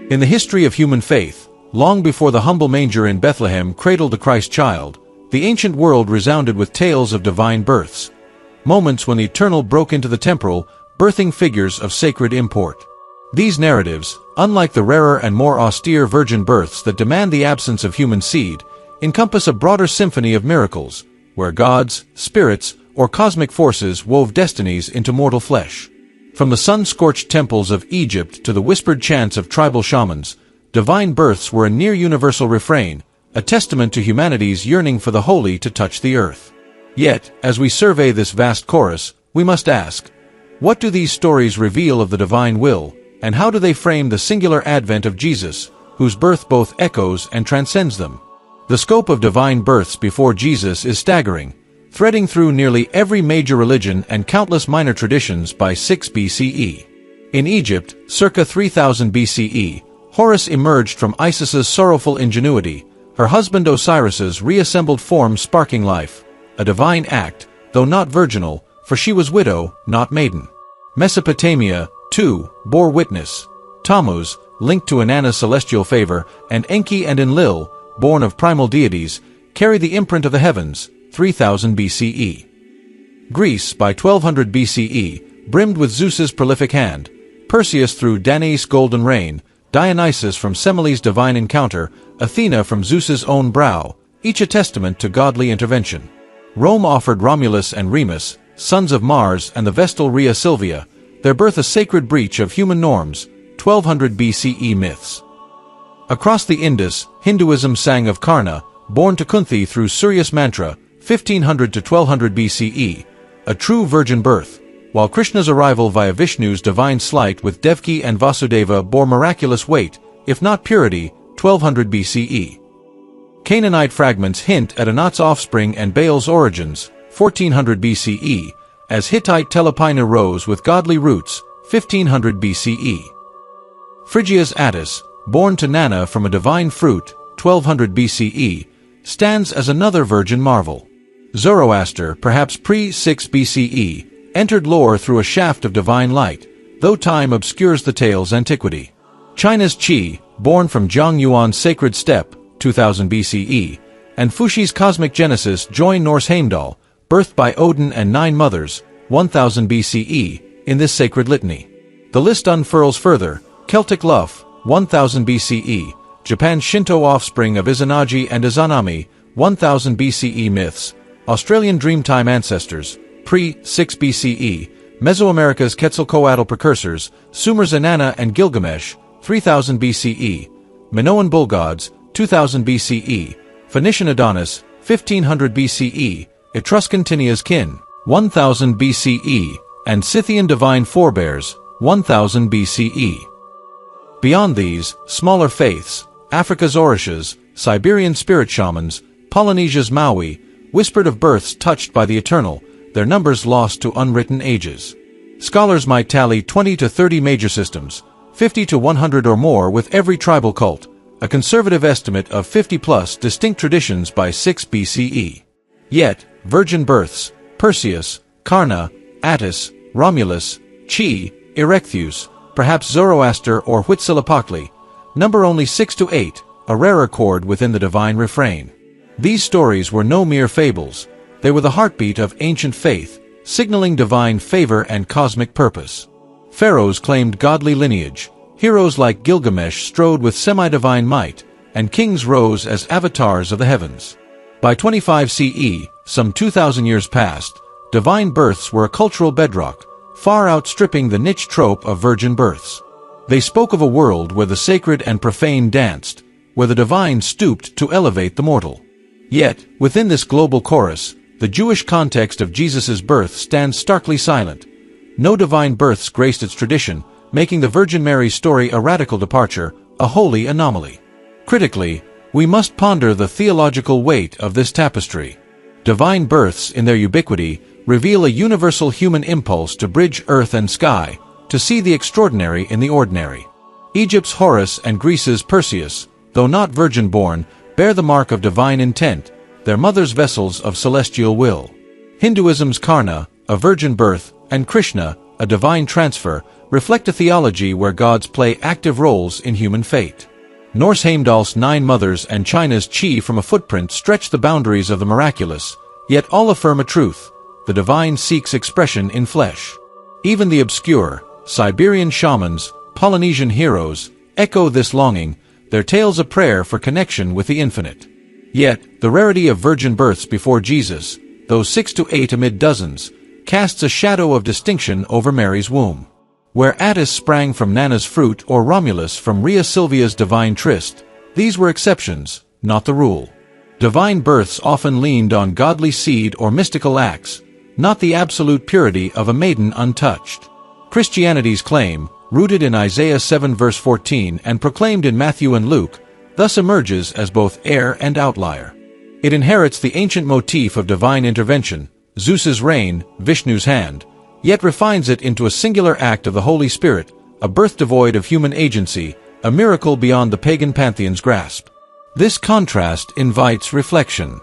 In the history of human faith, long before the humble manger in Bethlehem cradled the Christ child, the ancient world resounded with tales of divine births, moments when the eternal broke into the temporal, birthing figures of sacred import. These narratives, unlike the rarer and more austere virgin births that demand the absence of human seed, encompass a broader symphony of miracles, where gods, spirits, or cosmic forces wove destinies into mortal flesh. From the sun-scorched temples of Egypt to the whispered chants of tribal shamans, divine births were a near-universal refrain, a testament to humanity's yearning for the holy to touch the earth. Yet, as we survey this vast chorus, we must ask, what do these stories reveal of the divine will, and how do they frame the singular advent of Jesus, whose birth both echoes and transcends them? The scope of divine births before Jesus is staggering, threading through nearly every major religion and countless minor traditions by 6 BCE. In Egypt, circa 3000 BCE, Horus emerged from Isis's sorrowful ingenuity, her husband Osiris's reassembled form sparking life, a divine act, though not virginal, for she was widow, not maiden. Mesopotamia, too, bore witness. Tammuz, linked to Inanna's celestial favor, and Enki and Enlil, born of primal deities, carry the imprint of the heavens, 3000 BCE. Greece, by 1200 BCE, brimmed with Zeus's prolific hand, Perseus through Danae's golden reign, Dionysus from Semele's divine encounter, Athena from Zeus's own brow, each a testament to godly intervention. Rome offered Romulus and Remus, sons of Mars and the Vestal Rhea Silvia, their birth a sacred breach of human norms, 1200 BCE myths. Across the Indus, Hinduism sang of Karna, born to Kunti through Surya's mantra, 1500 to 1200 BCE, a true virgin birth, while Krishna's arrival via Vishnu's divine sleight with Devki and Vasudeva bore miraculous weight, if not purity, 1200 BCE. Canaanite fragments hint at Anat's offspring and Baal's origins, 1400 BCE, as Hittite Telopina rose with godly roots, 1500 BCE. Phrygia's Attis, born to Nana from a divine fruit, 1200 BCE, stands as another virgin marvel. Zoroaster, perhaps pre-6 BCE, entered lore through a shaft of divine light, though time obscures the tale's antiquity. China's Qi, born from Zhang Yuan's sacred steppe, 2000 BCE, and Fushi's cosmic genesis join Norse Heimdall, birthed by Odin and 9 mothers, 1000 BCE, in this sacred litany. The list unfurls further: Celtic Luff, 1000 BCE, Japan's Shinto offspring of Izanagi and Izanami, 1000 BCE myths, Australian Dreamtime ancestors, pre-6 BCE, Mesoamerica's Quetzalcoatl precursors, Sumer's Inanna and Gilgamesh, 3000 BCE, Minoan bull gods, 2000 BCE, Phoenician Adonis, 1500 BCE, Etruscan Tinia's kin, 1000 BCE, and Scythian divine forebears, 1000 BCE. Beyond these, smaller faiths, Africa's Orishas, Siberian spirit shamans, Polynesia's Maui, whispered of births touched by the eternal, their numbers lost to unwritten ages. Scholars might tally 20 to 30 major systems, 50 to 100 or more with every tribal cult, a conservative estimate of 50-plus distinct traditions by 6 BCE. Yet, virgin births, Perseus, Karna, Attis, Romulus, Qi, Erechtheus, perhaps Zoroaster or Huitzilopochtli, number only 6 to 8, a rarer chord within the divine refrain. These stories were no mere fables. They were the heartbeat of ancient faith, signaling divine favor and cosmic purpose. Pharaohs claimed godly lineage, heroes like Gilgamesh strode with semi-divine might, and kings rose as avatars of the heavens. By 25 CE, some 2,000 years past, divine births were a cultural bedrock, far outstripping the niche trope of virgin births. They spoke of a world where the sacred and profane danced, where the divine stooped to elevate the mortal. Yet, within this global chorus, the Jewish context of Jesus' birth stands starkly silent. No divine births graced its tradition, making the Virgin Mary's story a radical departure, a holy anomaly. Critically, we must ponder the theological weight of this tapestry. Divine births, in their ubiquity, reveal a universal human impulse to bridge earth and sky, to see the extraordinary in the ordinary. Egypt's Horus and Greece's Perseus, though not virgin-born, bear the mark of divine intent, their mothers vessels of celestial will. Hinduism's Karna, a virgin birth, and Krishna, a divine transfer, reflect a theology where gods play active roles in human fate. Norse Heimdall's 9 mothers and China's Chi from a footprint stretch the boundaries of the miraculous, yet all affirm a truth: the divine seeks expression in flesh. Even the obscure, Siberian shamans, Polynesian heroes, echo this longing, their tales a prayer for connection with the infinite. Yet, the rarity of virgin births before Jesus, those 6 to 8 amid dozens, casts a shadow of distinction over Mary's womb. Where Attis sprang from Nana's fruit or Romulus from Rhea Silvia's divine tryst, these were exceptions, not the rule. Divine births often leaned on godly seed or mystical acts, not the absolute purity of a maiden untouched. Christianity's claim, rooted in Isaiah 7 verse 14 and proclaimed in Matthew and Luke, thus emerges as both heir and outlier. It inherits the ancient motif of divine intervention, Zeus's reign, Vishnu's hand, yet refines it into a singular act of the Holy Spirit, a birth devoid of human agency, a miracle beyond the pagan pantheon's grasp. This contrast invites reflection.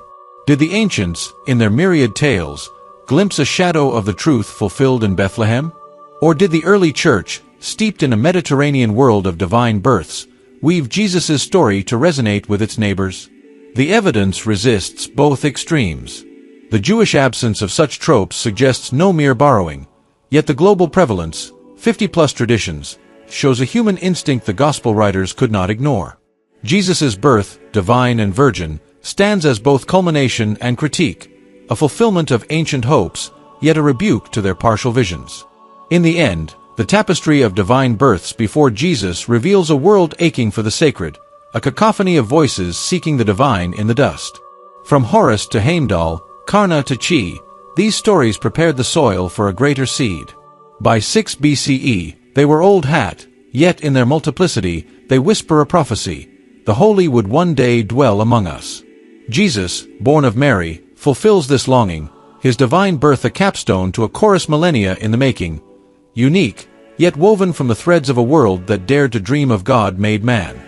Did the ancients, in their myriad tales, glimpse a shadow of the truth fulfilled in Bethlehem? Or did the early church, steeped in a Mediterranean world of divine births, weave Jesus' story to resonate with its neighbors? The evidence resists both extremes. The Jewish absence of such tropes suggests no mere borrowing, yet the global prevalence, 50-plus traditions, shows a human instinct the gospel writers could not ignore. Jesus' birth, divine and virgin, stands as both culmination and critique, a fulfillment of ancient hopes, yet a rebuke to their partial visions. In the end, the tapestry of divine births before Jesus reveals a world aching for the sacred, a cacophony of voices seeking the divine in the dust. From Horus to Heimdall, Karna to Chi, these stories prepared the soil for a greater seed. By 6 BCE, they were old hat, yet in their multiplicity, they whisper a prophecy: the holy would one day dwell among us. Jesus, born of Mary, fulfills this longing, his divine birth a capstone to a chorus millennia in the making, unique, yet woven from the threads of a world that dared to dream of God made man.